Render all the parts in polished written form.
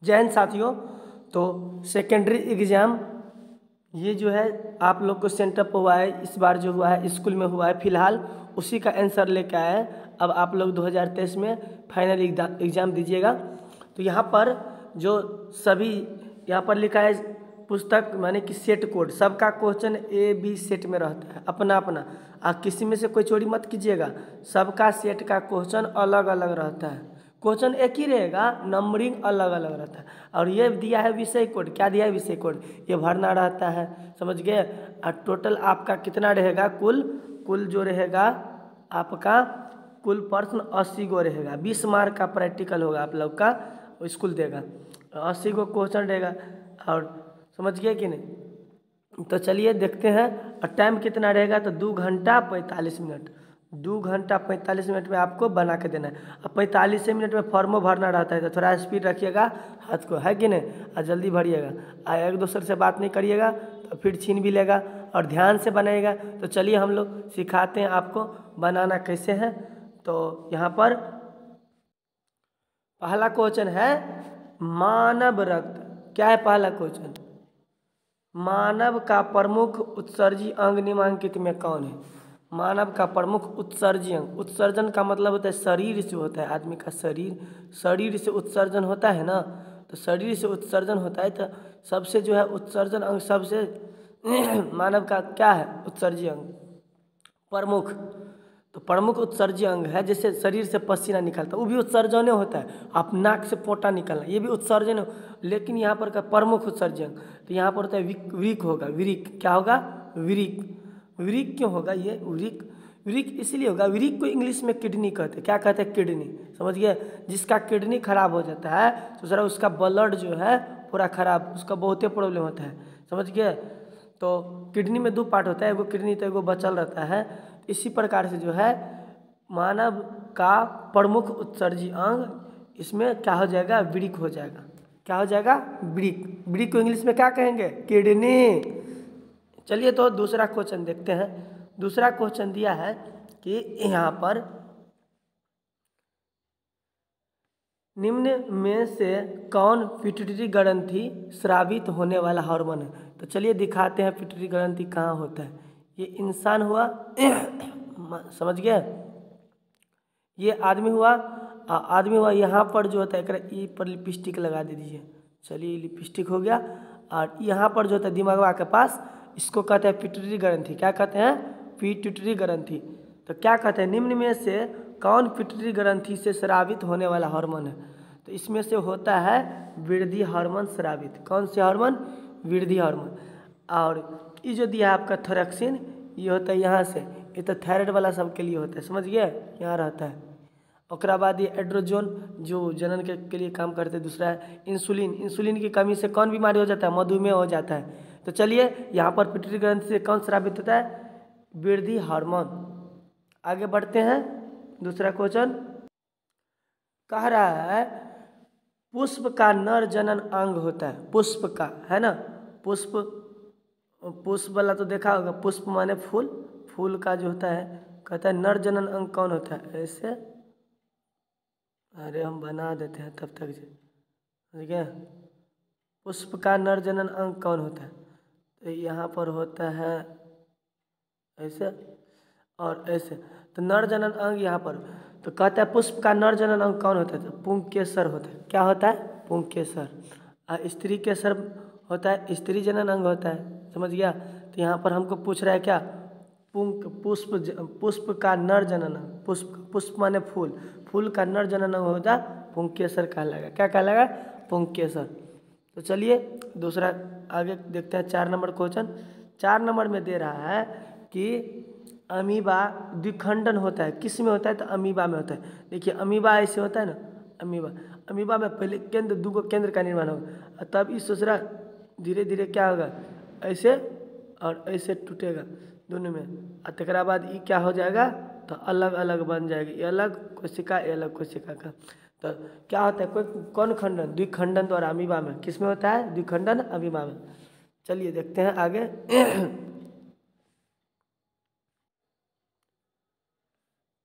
जैन साथियों, तो secondary exam ये जो है आप लोग को सेंटर पर हुआ है, इस बार जो हुआ है स्कूल में हुआ है फिलहाल, उसी का आंसर लेके आया है। अब आप लोग 2023 में फाइनल एग्ज़ाम दीजिएगा। तो यहाँ पर जो सभी यहाँ पर लिखा है पुस्तक माने कि सेट कोड, सबका क्वेश्चन ए बी सेट में रहता है अपना अपना, किसी में से कोई चोरी मत कीजिएगा। सबका सेट का क्वेश्चन अलग अलग रहता है, क्वेश्चन एक ही रहेगा, नंबरिंग अलग अलग रहता है। और ये दिया है विषय कोड, क्या दिया है विषय कोड, ये भरना रहता है, समझ गए। और टोटल आपका कितना रहेगा, कुल जो रहेगा आपका कुल प्रश्न 80 गो रहेगा। 20 मार्क का प्रैक्टिकल होगा आप लोग का, स्कूल देगा 80 गो क्वेश्चन रहेगा। और समझ गए कि नहीं। तो चलिए देखते हैं। और टाइम कितना रहेगा, तो 2 घंटा 45 मिनट, 2 घंटा 45 मिनट में आपको बना के देना है। अब 45 मिनट में फॉर्मो भरना रहता है, तो थोड़ा स्पीड रखिएगा हाथ को, है कि नहीं, और जल्दी भरिएगा। एक दूसरे से बात नहीं करिएगा तो फिर छीन भी लेगा, और ध्यान से बनाइएगा। तो चलिए हम लोग सिखाते हैं आपको बनाना कैसे है। तो यहाँ पर पहला क्वेश्चन है मानव रक्त। क्या है पहला क्वेश्चन, मानव का प्रमुख उत्सर्जी अंग निम्नलिखित में कौन है। मानव का प्रमुख उत्सर्जी अंग, उत्सर्जन का मतलब होता है शरीर से होता है, आदमी का शरीर से उत्सर्जन होता है ना, तो शरीर से उत्सर्जन होता है। तो सबसे जो है उत्सर्जन अंग सबसे मानव का क्या है उत्सर्जी अंग, प्रमुख। तो प्रमुख उत्सर्जी अंग है, जैसे शरीर से पसीना निकलता है वो भी उत्सर्जन होता है, आप नाक से पोटा निकलना ये भी उत्सर्जन। लेकिन यहाँ पर का प्रमुख उत्सर्जी अंग, तो यहाँ पर होता है विरिक होगा, विरिक क्या होगा, विरिक। विरिक क्यों होगा ये विरिक, विरिक इसलिए होगा, विरिक को इंग्लिश में किडनी कहते हैं। क्या कहते हैं, किडनी, समझ गए। जिसका किडनी खराब हो जाता है तो जरा उसका ब्लड जो है पूरा खराब, उसका बहुत ही प्रॉब्लम होता है, समझ गए। तो किडनी में 2 पार्ट होता है, एगो किडनी तो एगो बचल रहता है। इसी प्रकार से जो है मानव का प्रमुख उत्सर्जी अंग इसमें क्या हो जाएगा, वृक्क हो जाएगा। क्या हो जाएगा, वृक्क। वृक्क को इंग्लिश में क्या कहेंगे, किडनी। चलिए तो दूसरा क्वेश्चन देखते हैं। दूसरा क्वेश्चन दिया है कि यहाँ पर निम्न में से कौन पिट्यूटरी ग्रंथि स्रावित होने वाला हार्मोन है। तो चलिए दिखाते हैं पिट्यूटरी ग्रंथि कहाँ होता है। ये इंसान हुआ समझ गए, ये आदमी हुआ, आदमी हुआ। यहाँ पर जो होता है एक ई पर लिपस्टिक लगा दे दीजिए, चलिए लिपस्टिक हो गया। और यहाँ पर जो होता है दिमागवा के पास, इसको कहते हैं पिट्यूटरी ग्रंथि। क्या कहते हैं, पिट्यूटरी ग्रंथि। तो क्या कहते हैं, निम्न में से कौन पिट्यूटरी ग्रंथि से स्रावित होने वाला हार्मोन है। तो इसमें से होता है वृद्धि हार्मोन स्रावित। कौन से हार्मोन, वृद्धि हार्मोन। और ये जो दिया है आपका थोरैक्सिन, ये होता है यहाँ से, ये तो थायराइड वाला सबके लिए होता है, समझ गए, यहाँ रहता है। और बाद ये एड्रोजोन जो जनन के लिए काम करते हैं। दूसरा है इंसुलिन, इंसुलिन की कमी से कौन बीमारी हो जाता है, मधुमेह हो जाता है। तो चलिए यहाँ पर पिट्यूटरी ग्रंथि से कौन स्रावित होता है, वृद्धि हार्मोन। आगे बढ़ते हैं। दूसरा क्वेश्चन कह रहा है पुष्प का नर जनन अंग होता है, पुष्प का है ना, पुष्प, पुष्प वाला तो देखा होगा, पुष्प माने फूल, फूल का जो होता है कहता है नर जनन अंग कौन होता है, ऐसे, अरे हम बना देते हैं तब तक, ठीक है। पुष्प का नर जनन अंग कौन होता है, तो यहाँ पर होता है ऐसे और ऐसे। तो नर जनन अंग यहाँ पर, तो कहता है पुष्प का नर जनन अंग कौन होता है, तो पुंकेसर होता है। क्या होता है, पुंकेसर। और स्त्री केसर होता है, स्त्री जनन अंग होता है, समझ गया। तो यहाँ पर हमको पूछ रहा है क्या, पुष्प का नर जनन अंग, पुष्प माने फूल, फूल का नर जनन अंग होता है पुंकेसर कहलाएगा। क्या कहलाएगा, पुंकेसर। तो चलिए दूसरा आगे देखते हैं। 4 नंबर क्वेश्चन, 4 नंबर में दे रहा है कि अमीबा द्विखंडन होता है, किस में होता है, तो अमीबा में होता है। देखिए अमीबा ऐसे होता है ना, अमीबा में पहले केंद्र, 2 केंद्र का निर्माण होगा, तब इस दूसरा धीरे धीरे क्या होगा, ऐसे और ऐसे टूटेगा दोनों में, और तकरा बाद ये क्या हो जाएगा, तो अलग अलग बन जाएगी, ये अलग कोशिका, ये अलग कोशिका का। तो क्या होता है, कोई कौन खंडन, द्विखंडन द्वारा अमीबा में, किस में होता है, द्विखंडन अमीबा में। चलिए देखते हैं आगे।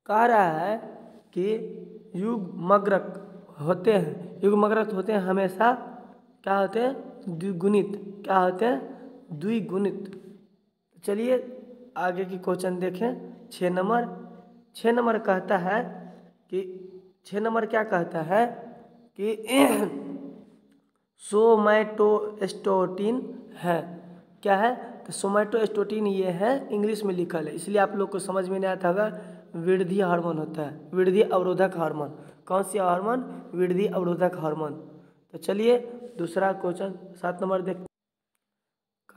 कह रहा है कि युग्मग्रक होते हैं, युग्मक रक्त होते हैं हमेशा क्या होते हैं, द्विगुणित। क्या होते हैं, द्विगुणित। चलिए आगे की क्वेश्चन देखें। 6 नंबर कहता है कि 6 नंबर क्या कहता है कि सोमैटोस्टेटिन है। क्या है, तो सोमैटोस्टेटिन ये है, इंग्लिश में लिखल है इसलिए आप लोग को समझ में नहीं आता होगा। वृद्धि हार्मोन होता है, वृद्धि अवरोधक हार्मोन। कौन सी हार्मोन, वृद्धि अवरोधक हार्मोन। तो चलिए दूसरा क्वेश्चन 7 नंबर देख।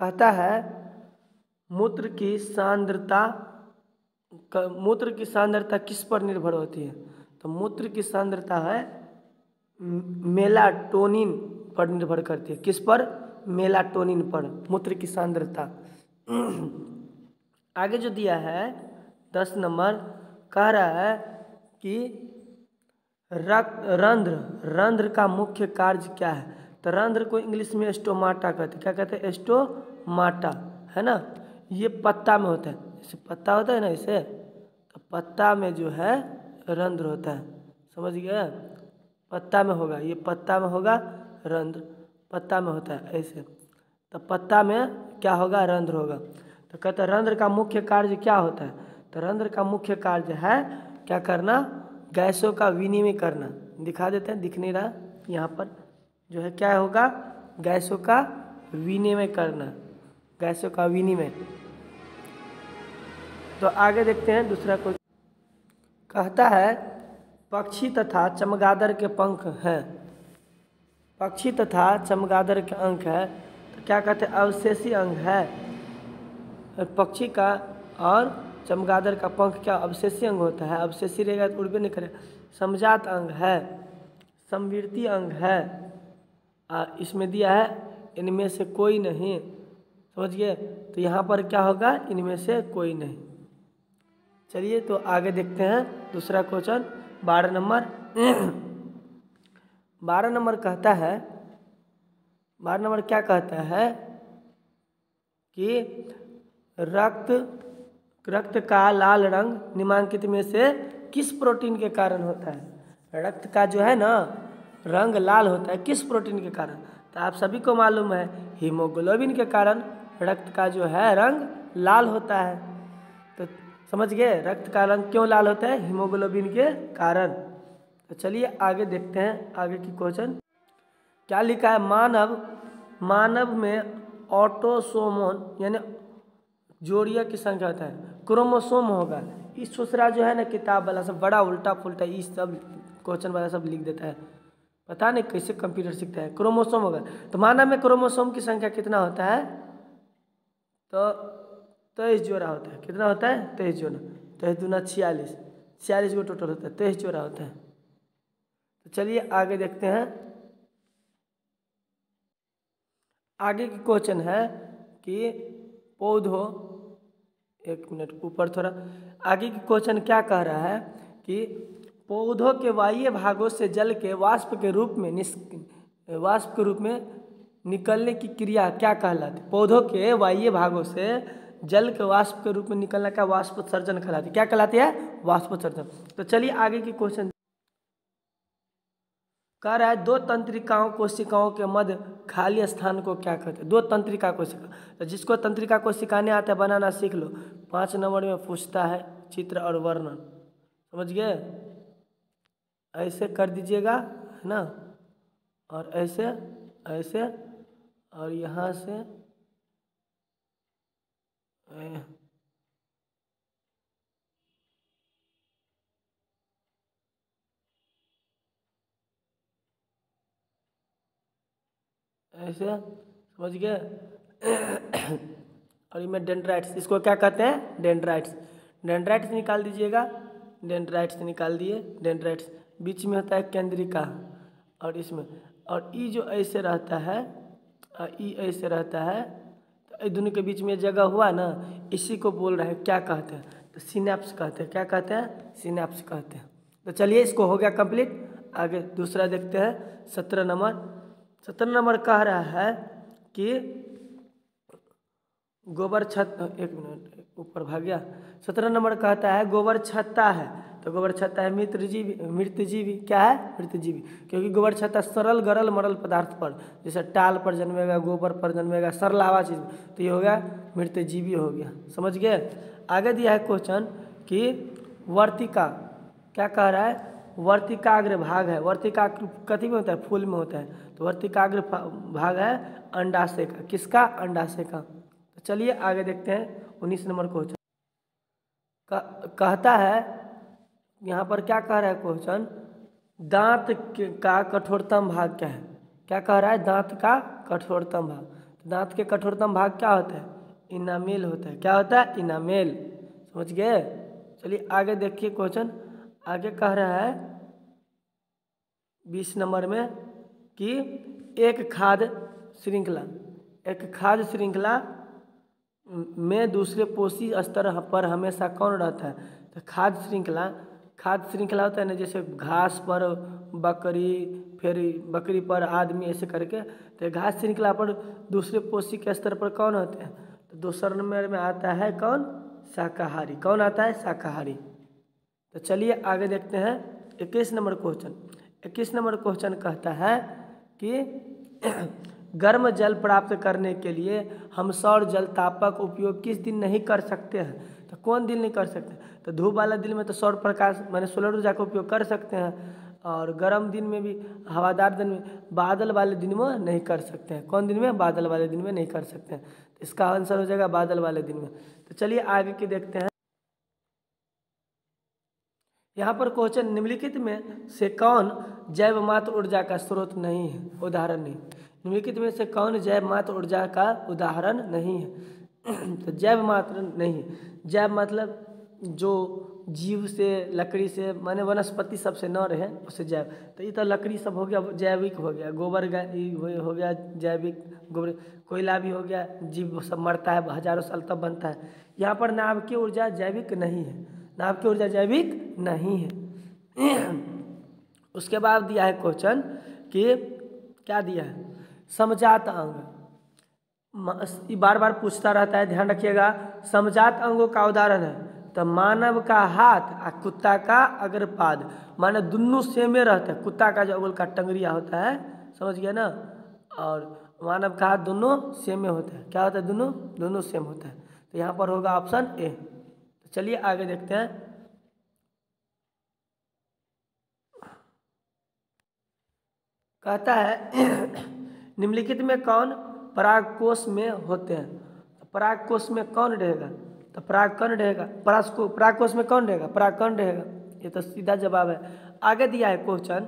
कहता है मूत्र की सांद्रता किस पर निर्भर होती है। तो मूत्र की सांद्रता है मेलाटोनिन पर निर्भर करती है। किस पर, मेलाटोनिन पर मूत्र की सांद्रता। आगे जो दिया है 10 नंबर कह रहा है कि रंध्र का मुख्य कार्य क्या है। तो रंध्र को इंग्लिश में स्टोमाटा कहते हैं। क्या कहते हैं, स्टोमाटा, है ना। ये पत्ता में होता है, जैसे पत्ता होता है ना इसे, तो पत्ता में जो है रंध्र होता है, समझ गए। पत्ता में होगा, ये पत्ता में होगा रंध्र, पत्ता में होता है ऐसे, तो पत्ता में क्या होगा, रंध्र होगा। तो कहते हैं रंध्र का मुख्य कार्य क्या होता है। तो रंध्र का मुख्य कार्य है क्या करना, गैसों का विनिमय करना। दिखा देते हैं, दिख नहीं रहा यहाँ पर, जो है क्या होगा, गैसों का विनिमय करना, गैसों का विनिमय। तो आगे देखते हैं दूसरा क्वेश्चन। कहता है पक्षी तथा चमगादड़ के पंख हैं। पक्षी तथा चमगादड़ के अंक है, तो क्या कहते हैं, अवशेषी अंग है। पक्षी का और चमगादड़ का पंख क्या अवशेषी अंग होता है, अवशेषी रहेगा तो उड़बे नहीं करेगा। समजात अंग है, समवर्ती अंग है। इसमें दिया है इनमें से कोई नहीं, समझिए। तो यहाँ पर क्या होगा, इनमें से कोई नहीं। चलिए तो आगे देखते हैं दूसरा क्वेश्चन 12 नंबर। 12 नंबर कहता है, 12 नंबर क्या कहता है कि रक्त का लाल रंग निम्नलिखित में से किस प्रोटीन के कारण होता है। रक्त का जो है ना रंग लाल होता है किस प्रोटीन के कारण। तो आप सभी को मालूम है हीमोग्लोबिन के कारण रक्त का जो है रंग लाल होता है। तो समझ गए रक्त का रंग क्यों लाल होता है, हीमोग्लोबिन के कारण। तो चलिए आगे देखते हैं आगे की क्वेश्चन। क्या लिखा है, मानव में ऑटोसोमोन यानी जोड़िया की संख्या होता है, क्रोमोसोम होगा। इस छोसरा जो है ना किताब वाला सब बड़ा उल्टा पुल्टा ये सब क्वेश्चन वाला सब लिख देता है, पता नहीं कैसे कंप्यूटर सीखता है। क्रोमोसोम होगा, तो मानव में क्रोमोसोम की संख्या कितना होता है, तो 23 जोड़ा होता है। कितना होता है, 23 जोड़ा। 23 दूना 46 को टोटल होता है, 23 जोड़ा होता है। तो चलिए आगे देखते हैं। आगे की क्वेश्चन है कि पौधों, एक मिनट ऊपर थोड़ा। आगे की क्वेश्चन क्या कह रहा है कि पौधों के बाह्य भागों से जल के वाष्प के रूप में निकलने की क्रिया क्या कहलाती है। पौधों के बाह्य भागों से जल के वाष्प के रूप में निकलना का वाष्पोत्सर्जन कहलाती है। क्या कहलाती है, वाष्पोत्सर्जन। तो चलिए आगे की क्वेश्चन कह रहा है दो तंत्रिकाओं कोशिकाओं के मध्य खाली स्थान को क्या कहते हैं। दो तंत्रिका कोशिका, तो जिसको तंत्रिका को सिखाने आता है बनाना सीख लो। 5 नंबर में पूछता है चित्र और वर्णन, समझ गए। ऐसे कर दीजिएगा, है ना, और ऐसे ऐसे और यहाँ से ऐसे, समझ गए। और ये में डेंड्राइट्स, इसको क्या कहते हैं, डेंड्राइट्स। डेंड्राइट्स निकाल दीजिएगा, डेंड्राइट्स निकाल दिए। डेंड्राइट्स बीच में होता है केंद्रिका, और इसमें और ई जो ऐसे रहता है, ई ऐसे रहता है, तो ये दोनों के बीच में जगह हुआ ना, इसी को बोल रहे हैं क्या कहते हैं, तो सिनेप्स कहते हैं। क्या कहते हैं, सिनेप्स कहते हैं। तो चलिए इसको हो गया कंप्लीट। आगे दूसरा देखते हैं 17 नंबर। 17 नंबर कह रहा है कि गोबर छत, एक मिनट ऊपर भाग गया। 17 नंबर कहता है गोबर छत्ता है, तो गोबर छत्ता है मृतजीवी। क्या है? मृतजीवी, क्योंकि गोबर छत्ता सरल गरल मरल पदार्थ पर, जैसे टाल पर जन्मेगा, गोबर पर जन्मेगा, सरलावा चीज, तो ये हो गया मृतजीवी हो गया। समझ गए? आगे दिया है क्वेश्चन कि वर्तिका, क्या कह रहा है? वर्तिकाग्र भाग है। वर्तिकाग्र कथी में होता है? फूल में होता है। तो वर्तिकाग्र भाग है अंडाशय का। किसका? अंडाशय का। तो चलिए आगे देखते हैं 19 नंबर क्वेश्चन। कहता है, यहाँ पर क्या कह रहा है क्वेश्चन? दांत का कठोरतम भाग क्या है? क्या कह रहा है? दांत का कठोरतम भाग। तो दांत के कठोरतम भाग क्या होता है? इनामेल होता है। क्या होता है? इनामेल। समझ गए? चलिए आगे देखिए क्वेश्चन। आगे कह रहा है 20 नंबर में कि एक खाद्य श्रृंखला में दूसरे पोषी स्तर पर हमेशा कौन रहता है? तो खाद्य श्रृंखला होता है ना, जैसे घास पर बकरी, फिर बकरी पर आदमी, ऐसे करके। तो घास श्रृंखला पर दूसरे पोषी के स्तर पर कौन होते हैं? तो दूसरे नंबर में आता है कौन? शाकाहारी। कौन आता है? शाकाहारी। तो चलिए आगे देखते हैं 21 नंबर क्वेश्चन। 21 नंबर क्वेश्चन कहता है कि गर्म जल प्राप्त करने के लिए हम सौर जल तापक उपयोग किस दिन नहीं कर सकते हैं? तो कौन दिन नहीं कर सकते? तो धूप वाला दिन में तो सौर प्रकाश माने सोलर ऊर्जा का उपयोग कर सकते हैं, और गर्म दिन में भी, हवादार दिन में, बादल वाले दिन में नहीं कर सकते हैं। कौन दिन में? बादल वाले दिन में नहीं कर सकते हैं। तो इसका आंसर हो जाएगा बादल वाले दिन में। तो चलिए आगे की देखते हैं। यहाँ पर क्वेश्चन, निम्नलिखित में से कौन जैव मात्र ऊर्जा का स्रोत नहीं है? उदाहरण नहीं। निम्नलिखित में से कौन जैव मात्र ऊर्जा का उदाहरण नहीं है? तो जैव मात्र नहीं। जैव मतलब जो जीव से, लकड़ी से, माने वनस्पति सबसे न रहे उससे जैव। तो ये तो लकड़ी सब हो गया, जैविक हो गया। गोबर हो गया जैविक, गोबर। कोयला भी हो गया, जीव सब मरता है हजारों साल तब बनता है। यहाँ पर नाभिकीय ऊर्जा जैविक नहीं है। नाभिकीय ऊर्जा जैविक नहीं है। उसके बाद दिया है क्वेश्चन कि क्या दिया है? समजात अंग। बार बार पूछता रहता है, ध्यान रखिएगा। समजात अंगों का उदाहरण है तो मानव का हाथ और कुत्ता का अग्रपाद, माने दोनों सेमे रहता है। कुत्ता का जो अगल का टंगरिया होता है, समझ गया ना, और मानव का हाथ दोनों सेमे होता है। क्या होता है? दोनों सेम होता है। तो यहाँ पर होगा ऑप्शन ए। तो चलिए आगे देखते हैं। कहता है निम्नलिखित में कौन परागकोश में होते हैं? तो परागकोश में कौन रहेगा? तो परागकण रहेगा। परागकोश में कौन रहेगा? परागकण रहेगा। ये तो सीधा जवाब है। आगे दिया है क्वेश्चन,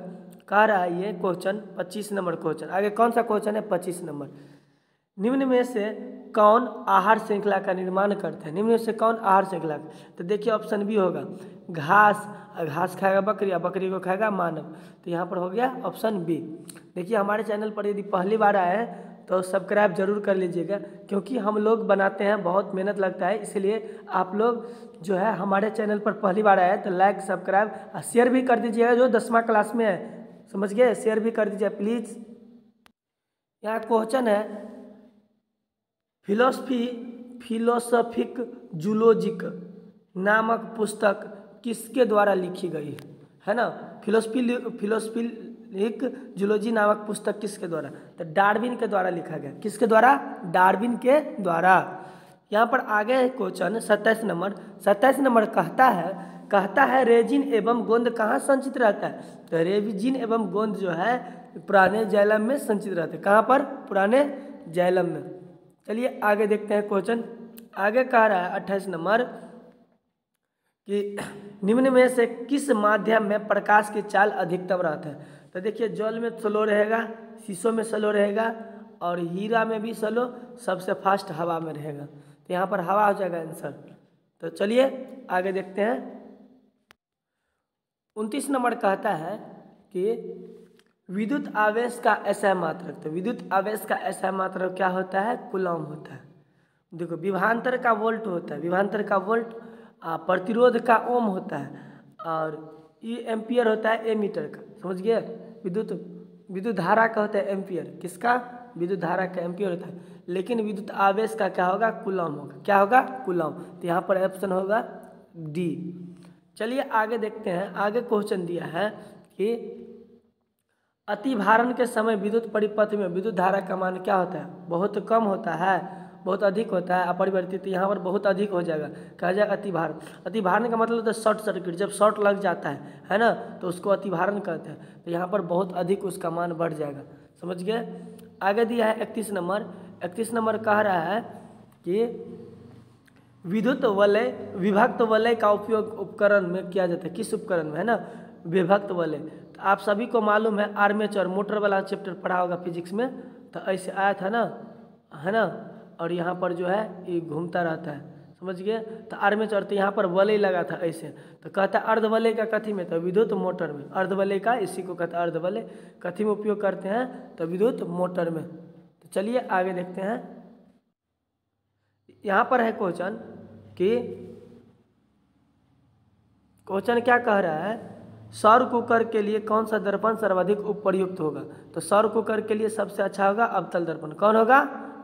कह रहा है ये क्वेश्चन 25 नंबर क्वेश्चन। आगे कौन सा क्वेश्चन है? 25 नंबर। निम्न में से कौन आहार श्रृंखला का निर्माण करते हैं? निम्न में से कौन आहार श्रृंखला? तो देखिए ऑप्शन बी होगा घास। घास खाएगा बकरी, और बकरी को खाएगा मानव। तो यहाँ पर हो गया ऑप्शन बी। देखिए हमारे चैनल पर यदि पहली बार आए हैं तो सब्सक्राइब जरूर कर लीजिएगा, क्योंकि हम लोग बनाते हैं, बहुत मेहनत लगता है। इसलिए आप लोग जो है हमारे चैनल पर पहली बार आए तो लाइक, सब्सक्राइब और शेयर भी कर दीजिएगा। जो 10वां क्लास में है, समझ गए, शेयर भी कर दीजिए प्लीज़। यहाँ क्वेश्चन है फिलोसफिक जूलॉजिक नामक पुस्तक किसके द्वारा लिखी गई है ना? फिलोसफिक जूलॉजी नामक पुस्तक किसके द्वारा? तो डार्विन के द्वारा लिखा गया। किसके द्वारा? डार्विन के द्वारा। यहाँ पर आगे है क्वेश्चन 27 नंबर। 27 नंबर कहता है रेजिन एवं गोंद कहाँ संचित रहता है? तो रेजिन एवं गोंद जो है पुराने जाइलम में संचित रहते हैं। कहाँ पर? पुराने जाइलम में। चलिए आगे देखते हैं क्वेश्चन। आगे कह रहा है 28 नंबर कि निम्न में से किस माध्यम में प्रकाश की चाल अधिकतम रहता है? तो देखिए जल में स्लो रहेगा, शीशों में स्लो रहेगा, और हीरा में भी स्लो, सबसे फास्ट हवा में रहेगा। तो यहाँ पर हवा हो जाएगा आंसर। तो चलिए आगे देखते हैं। 29 नंबर कहता है कि विद्युत आवेश का SI मात्रक। तो विद्युत आवेश का SI मात्रक क्या होता है? कूलम होता है। देखो विभवांतर का वोल्ट होता है, विभवांतर का वोल्ट, प्रतिरोध का ओम होता है, और ये एम्पियर होता है ए मीटर का। समझ गए? विद्युत धारा का होता है एम्पियर। किसका? विद्युत धारा का एम्पियर होता है। लेकिन विद्युत आवेश का क्या होगा? कूलम होगा। क्या होगा? कूलम। तो यहाँ पर ऑप्शन होगा डी। चलिए आगे देखते हैं। आगे क्वेश्चन दिया है कि अतिभारण के समय विद्युत परिपथ में विद्युत धारा का मान क्या होता है? बहुत कम होता है, बहुत अधिक होता है, अपरिवर्तित। यहाँ पर बहुत अधिक हो जाएगा, कहा जाए अतिभारण। अतिभारण का मतलब होता है शॉर्ट सर्किट, जब शॉर्ट लग जाता है ना, तो उसको अतिभारण कहते हैं। तो यहाँ पर बहुत अधिक उसका मान बढ़ जाएगा, समझ गए। आगे दिया है 31 नंबर। 31 नंबर कह रहा है कि विद्युत वलय विभक्त वलय का उपयोग उपकरण में किया जाता है। किस उपकरण में? है ना, विभक्त वलय। तो आप सभी को मालूम है, आर्मेचर मोटर वाला चैप्टर पढ़ा होगा फिजिक्स में, तो ऐसे आया था ना, है ना, और यहाँ पर जो है ये घूमता रहता है, समझ गए। तो आर्मेचर, तो यहाँ पर वलय लगा था ऐसे, तो कहता है अर्धवलय का कथी में? तो विद्युत मोटर में। अर्धवलय का इसी को कहता है अर्धवलय। कथी में उपयोग करते हैं? तो विद्युत मोटर में। तो चलिए आगे देखते हैं। यहाँ पर है क्वेश्चन कि क्वेश्चन क्या कह रहा है? सौर कुकर के लिए कौन सा दर्पण सर्वाधिक उपयुक्त होगा? तो सौर कुकर के लिए सबसे अच्छा होगा अवतल दर्पण। कौन होगा?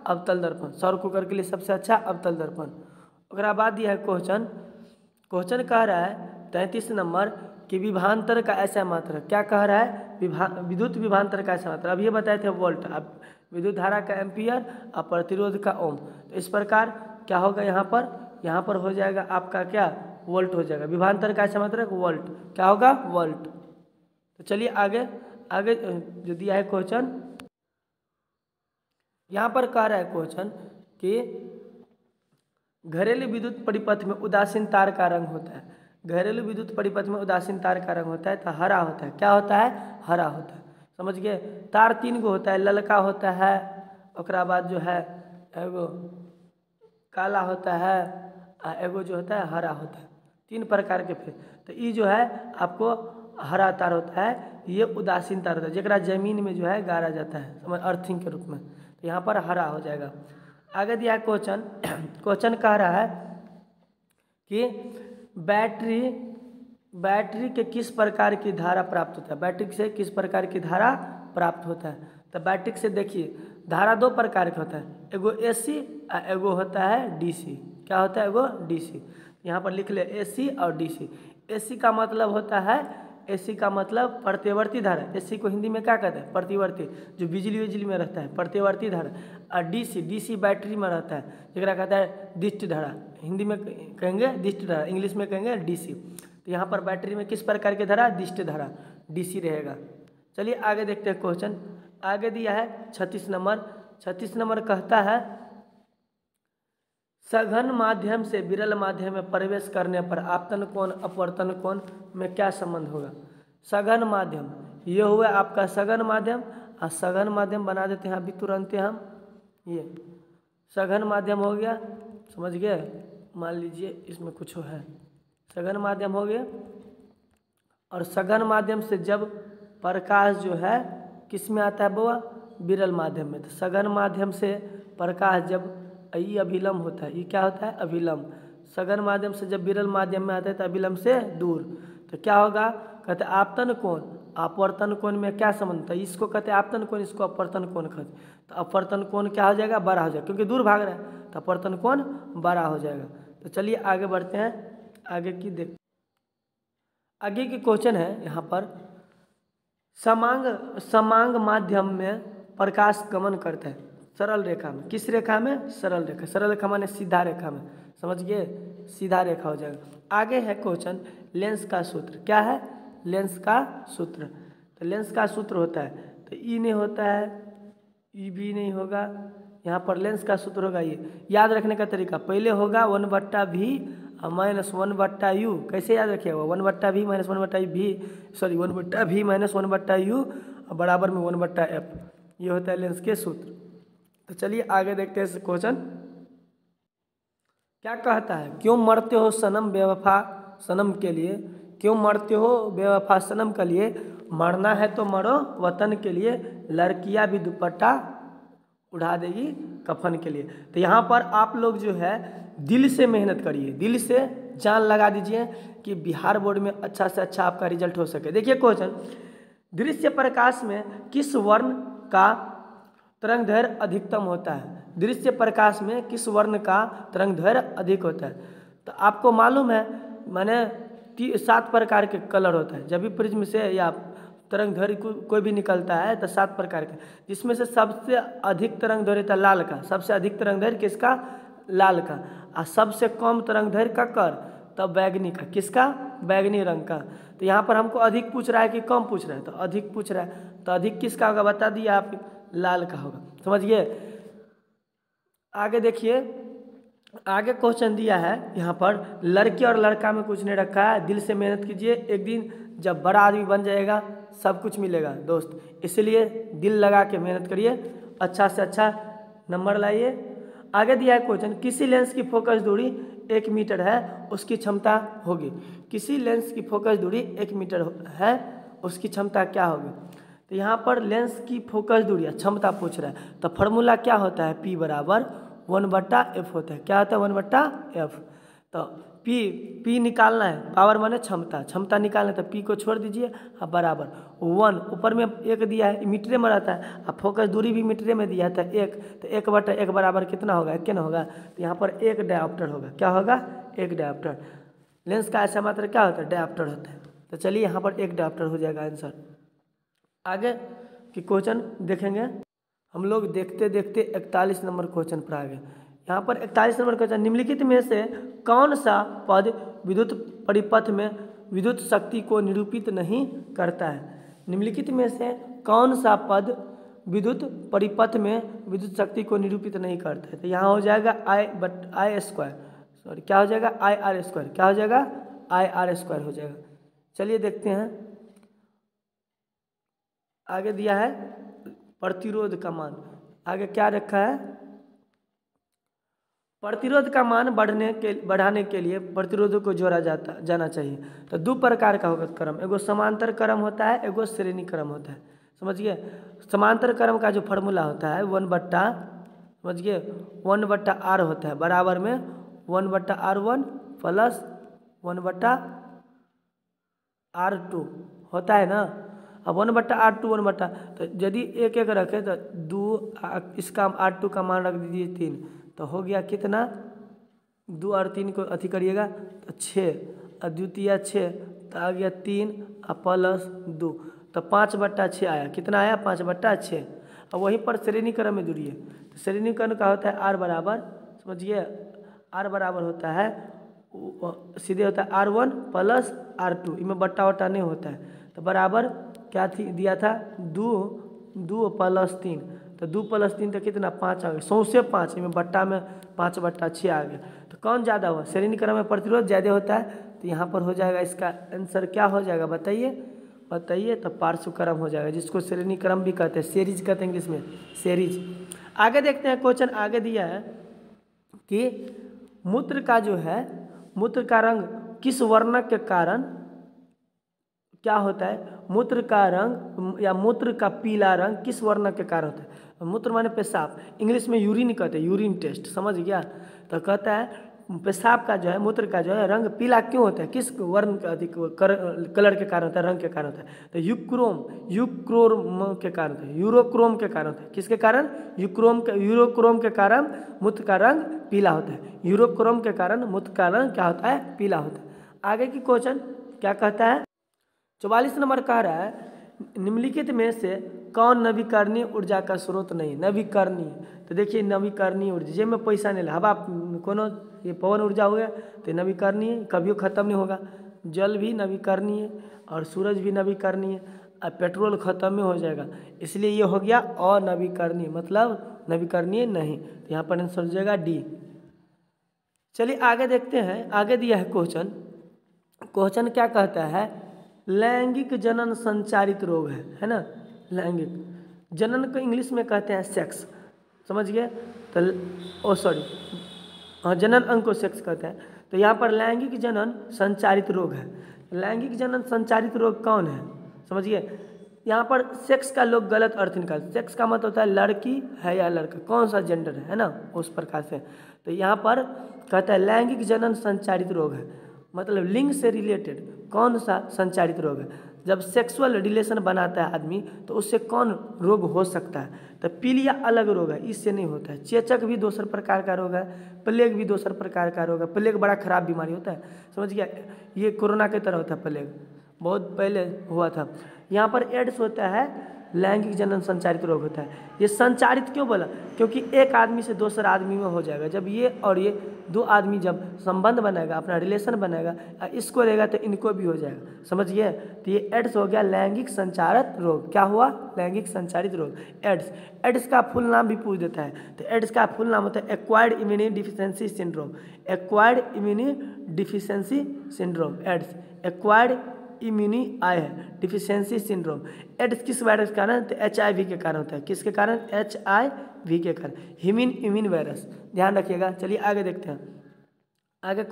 अवतल दर्पण। सौर कुकर के लिए सबसे अच्छा अवतल दर्पण। उसके बाद यह है क्वेश्चन। क्वेश्चन कह रहा है 33 नंबर कि विभवांतर का ऐसा मात्रा। क्या कह रहा है? विद्युत विभवांतर का ऐसा मात्रा। अब ये बताए थे वोल्ट, अब विद्युत धारा का एम्पियर और प्रतिरोध का ओम। तो इस प्रकार क्या होगा यहाँ पर हो जाएगा आपका क्या? वोल्ट हो जाएगा। विभवांतर का ऐसा मात्रक वोल्ट। क्या होगा? वोल्ट। तो चलिए आगे जो दिया है क्वेश्चन, यहाँ पर कह रहा है क्वेश्चन कि घरेलू विद्युत परिपथ में उदासीन तार का रंग होता है। घरेलू विद्युत परिपथ में उदासीन तार का रंग होता है तो हरा होता है। क्या होता है? हरा होता है, समझ गए। तार 3 गो होता है, ललका होता है, उसके बाद जो है एगो काला होता है, एगो जो होता है हरा होता है। 3 प्रकार के। फिर तो ये जो है आपको हरा तार होता है, ये उदासीन तार होता है, जरा जमीन में जो है गाड़ा जाता है, समझ, अर्थिंग के रूप में। तो यहाँ पर हरा हो जाएगा। आगे दिया क्वेश्चन। क्वेश्चन कह रहा है कि बैटरी के किस प्रकार की धारा प्राप्त होता है? बैटरी से किस प्रकार की धारा प्राप्त होता है? तो बैटरी से देखिए धारा 2 प्रकार का होता है, एगो AC और एगो होता है DC। क्या होता है? एगो DC। यहाँ पर लिख ले AC और DC। AC का मतलब होता है, AC का मतलब प्रतिवर्ती धारा। AC को हिंदी में क्या कहते हैं? प्रतिवर्ती, जो बिजली में रहता है, प्रतिवर्ती धारा। और DC बैटरी में रहता है, जरा कहता है दिष्ट धारा। हिंदी में कहेंगे दिष्ट धारा, इंग्लिश में कहेंगे DC। तो यहाँ पर बैटरी में किस प्रकार की धारा? दिष्ट धारा, DC रहेगा। चलिए आगे देखते हैं क्वेश्चन। आगे दिया है 36 नंबर। 36 नंबर कहता है सघन माध्यम से विरल माध्यम में प्रवेश करने पर आपतन कोण अपवर्तन कोण में क्या संबंध होगा? सघन माध्यम, ये हुआ आपका सघन माध्यम, और सघन माध्यम बना देते हैं अभी तुरंत हम। ये सघन माध्यम हो गया, समझ गए। मान लीजिए इसमें कुछ है, सघन माध्यम हो गया। और सघन माध्यम से जब प्रकाश जो है किस में आता है बुआ? विरल माध्यम में। तो सघन माध्यम से प्रकाश जब ये अभिलंब होता है, ये क्या होता है? अभिलंब। सघन माध्यम से जब विरल माध्यम में आता है तो अभिलंब से दूर। तो क्या होगा? कहते हैं आपतन कोण अपवर्तन कोण में क्या संबंध था? इसको कहते हैं आपतन कोण, इसको अपवर्तन कोण कहते हैं। तो अपवर्तन कोण क्या हो जाएगा? बड़ा हो जाएगा, क्योंकि दूर भाग रहा है, तो अपवर्तन कोण बड़ा हो जाएगा। तो चलिए आगे बढ़ते हैं। आगे की क्वेश्चन है यहाँ पर समांग माध्यम में प्रकाश गमन करता है सरल रेखा में। किस रेखा में? सरल रेखा। सरल रेखा माने सीधा रेखा में, समझ गए, सीधा रेखा हो जाएगा। आगे है क्वेश्चन लेंस का सूत्र। क्या है? लेंस का सूत्र। तो लेंस का सूत्र होता है, तो ई नहीं होता है, ई भी नहीं होगा, यहाँ पर लेंस का सूत्र होगा। ये याद रखने का तरीका पहले होगा 1/v माइनस 1/u। कैसे याद रखिएगा? 1/v minus 1/v minus 1/u बराबर में 1/f। ये होता है लेंस के सूत्र। तो चलिए आगे देखते हैं क्वेश्चन क्या कहता है। क्यों मरते हो सनम बेवफा सनम के लिए? क्यों मरते हो बेवफा सनम के लिए? मरना है तो मरो वतन के लिए, लड़कियां भी दुपट्टा उड़ा देगी कफन के लिए। तो यहाँ पर आप लोग जो है दिल से मेहनत करिए, दिल से जान लगा दीजिए कि बिहार बोर्ड में अच्छा से अच्छा आपका रिजल्ट हो सके। देखिए क्वेश्चन, दृश्य प्रकाश में किस वर्ण का तरंगदैर्घ्य अधिकतम होता है? दृश्य प्रकाश में किस वर्ण का तरंगदैर्घ्य अधिक होता है? तो आपको मालूम है, मैंने 7 प्रकार के कलर होता है। जब भी प्रिज्म से या तरंग दैर्घ्य कोई भी निकलता है तो 7 प्रकार के, जिसमें से सबसे अधिक तरंग दैर्घ्य था लाल का। सबसे अधिक तरंग दैर्घ्य किसका? लाल का। और सबसे कम तरंग दैर्घ्य का कर तब बैगनी का। किसका? बैगनी रंग का। तो यहाँ पर हमको अधिक पूछ रहा है कि कम पूछ रहा है? तो अधिक पूछ रहा है, तो अधिक किसका होगा बता दिया आप, लाल का होगा। समझिए। आगे देखिए, आगे क्वेश्चन दिया है यहाँ पर, लड़की और लड़का में कुछ नहीं रखा है। दिल से मेहनत कीजिए, एक दिन जब बड़ा आदमी बन जाएगा सब कुछ मिलेगा दोस्त, इसलिए दिल लगा के मेहनत करिए, अच्छा से अच्छा नंबर लाइए। आगे दिया है क्वेश्चन, किसी लेंस की फोकस दूरी 1 मीटर है, उसकी क्षमता होगी। किसी लेंस की फोकस दूरी 1 मीटर है, उसकी क्षमता क्या होगी? तो यहाँ पर लेंस की फोकस दूरी क्षमता पूछ रहा है, तो फॉर्मूला क्या होता है? P बराबर 1/f होता है। क्या होता है? 1/f। तो P निकालना है, पावर माने क्षमता, क्षमता निकालना है, तो P को छोड़ दीजिए। अब बराबर 1, ऊपर में 1 दिया है, मीटरे में रहता है, अब फोकस दूरी भी मीटरे में दिया था 1, तो 1/1 बराबर कितना होगा? 1 ना होगा। तो यहाँ पर 1 डायोप्टर होगा। क्या होगा? 1 डायोप्टर। लेंस का ऐसा मात्रा क्या होता है? डायोप्टर होता है। तो चलिए यहाँ पर 1 डायोप्टर हो जाएगा आंसर। आगे की क्वेश्चन देखेंगे हम लोग, देखते देखते 41 नंबर क्वेश्चन पर आ गए। यहाँ पर 41 नंबर क्वेश्चन, निम्नलिखित में से कौन सा पद विद्युत परिपथ में विद्युत शक्ति को निरूपित नहीं करता है? निम्नलिखित में से कौन सा पद विद्युत परिपथ में विद्युत शक्ति को निरूपित नहीं करता है? तो यहाँ हो जाएगा I स्क्वायर, सॉरी क्या हो जाएगा? IR square. क्या हो जाएगा? IR स्क्वायर हो जाएगा। चलिए देखते हैं, आगे दिया है प्रतिरोध का मान। आगे क्या रखा है? प्रतिरोध का मान बढ़ाने के लिए प्रतिरोधों को जोड़ा जाना चाहिए। तो 2 प्रकार का होगा क्रम, एगो समांतर क्रम होता है, एगो श्रेणी क्रम होता है। समझिए, समांतर क्रम का जो फार्मूला होता है 1/समझिए 1/r होता है, बराबर में 1/r1 प्लस 1/r2 होता है ना। अब 1/r2 1/, तो यदि 1 रखे तो 2, इसका r2 का मान रख दीजिए 3, तो हो गया कितना? 2 और 3 को अथी करिएगा तो 6, और द्वितीय 6, तो आ गया 3 और प्लस 2, तो 5/6 आया। कितना आया? 5/6। अब वहीं पर श्रेणी क्रम में जुड़िए, तो श्रेणी क्रम का होता है r बराबर, समझिए r बराबर होता है सीधे होता है r1 प्लस r2, इनमें बट्टा वट्टा नहीं होता है। तो बराबर क्या दिया था? 2 प्लस 3, तो 2 प्लस 3 तो कितना? 5 आ गया, 100 से 5, इनमें बट्टा में 5/6 आ गया। तो कौन ज़्यादा हुआ? श्रेणी क्रम में प्रतिरोध ज़्यादा होता है, तो यहाँ पर हो जाएगा, इसका आंसर क्या हो जाएगा बताइए? तो पार्श्व क्रम हो जाएगा, जिसको श्रेणी क्रम भी कहते हैं, सीरीज कहते हैं इंग्लिश में, सीरीज। आगे देखते हैं क्वेश्चन, आगे दिया है कि मूत्र का जो है, मूत्र का रंग किस वर्ण के कारण क्या होता है? मूत्र का रंग या मूत्र का पीला रंग किस वर्ण के कारण होता है? मूत्र माने पेशाब, इंग्लिश में यूरिन कहते हैं, यूरिन टेस्ट, समझ गया। तो कहता है पेशाब का जो है, मूत्र का जो है रंग पीला क्यों होता है? किस वर्ण का अधिक कलर के कारण होता है, रंग के कारण होता है? तो यूक्रोम के कारण होता है, यूरोक्रोम के कारण होता है। किसके कारण? यूरोक्रोम के कारण मूत्र का रंग पीला होता है। यूरोक्रोम के कारण मूत्र का रंग क्या होता है? पीला होता है। आगे की क्वेश्चन क्या कहता है? 44 नंबर कह रहा है, निम्नलिखित में से कौन नवीकरणीय ऊर्जा का स्रोत नहीं? नवीकरणीय, तो देखिए नवीकरणीय ऊर्जा, जेब में पैसा नहीं, हवा कोनो ये पवन ऊर्जा हो गया तो नवीकरणीय, कभी खत्म नहीं होगा। जल भी नवीकरणीय और सूरज भी नवीकरणीय, और पेट्रोल खत्म में हो जाएगा, इसलिए ये हो गया अनवीकरणीय, मतलब नवीकरणीय नहीं। तो यहाँ पर आंसर हो जाएगा डी। चलिए आगे देखते हैं, आगे दिया है क्वेश्चन। क्वेश्चन क्या कहता है? लैंगिक जनन संचारित रोग है ना। लैंगिक जनन को इंग्लिश में कहते हैं सेक्स, समझ गए। तो हाँ, जनन अंग को सेक्स कहते हैं। तो यहाँ पर लैंगिक जनन संचारित रोग है। लैंगिक जनन संचारित रोग कौन है? समझिए, यहाँ पर सेक्स का लोग गलत अर्थ निकालते। सेक्स का मतलब होता है लड़की है या लड़का, कौन सा जेंडर है ना, उस प्रकार से। तो यहाँ पर कहता है लैंगिक जनन संचारित रोग है, मतलब लिंग से रिलेटेड कौन सा संचारित रोग है? जब सेक्सुअल रिलेशन बनाता है आदमी तो उससे कौन रोग हो सकता है? तो पीलिया अलग रोग है, इससे नहीं होता है। चेचक भी दूसर प्रकार का रोग है, प्लेग भी दूसर प्रकार का रोग है। प्लेग बड़ा खराब बीमारी होता है, समझ गया, ये कोरोना की तरह होता है। प्लेग बहुत पहले हुआ था। यहाँ पर एड्स होता है, लैंगिक जनन संचारित रोग होता है। ये संचारित क्यों बोला? क्योंकि एक आदमी से दूसरा आदमी में हो जाएगा। जब ये और ये दो आदमी जब संबंध बनाएगा, अपना रिलेशन बनाएगा, इसको रहेगा तो इनको भी हो जाएगा, समझिए। तो ये एड्स हो गया लैंगिक संचारित रोग। क्या हुआ? लैंगिक संचारित रोग, एड्स। एड्स का फुल नाम भी पूछ देता है, तो एड्स का फुल नाम होता है acquired immune deficiency syndrome. Acquired immune deficiency syndrome, AIDS, acquired immune आई है डिफिशियंसी सिंड्रोम। एड्स किस वायरस के कारण? तो HIV के कारण होता है। किसके कारण? HIV के कारण, ह्यूमन इम्यून वायरस, ध्यान रखिएगा। चलिए आगे देखते हैं। आगे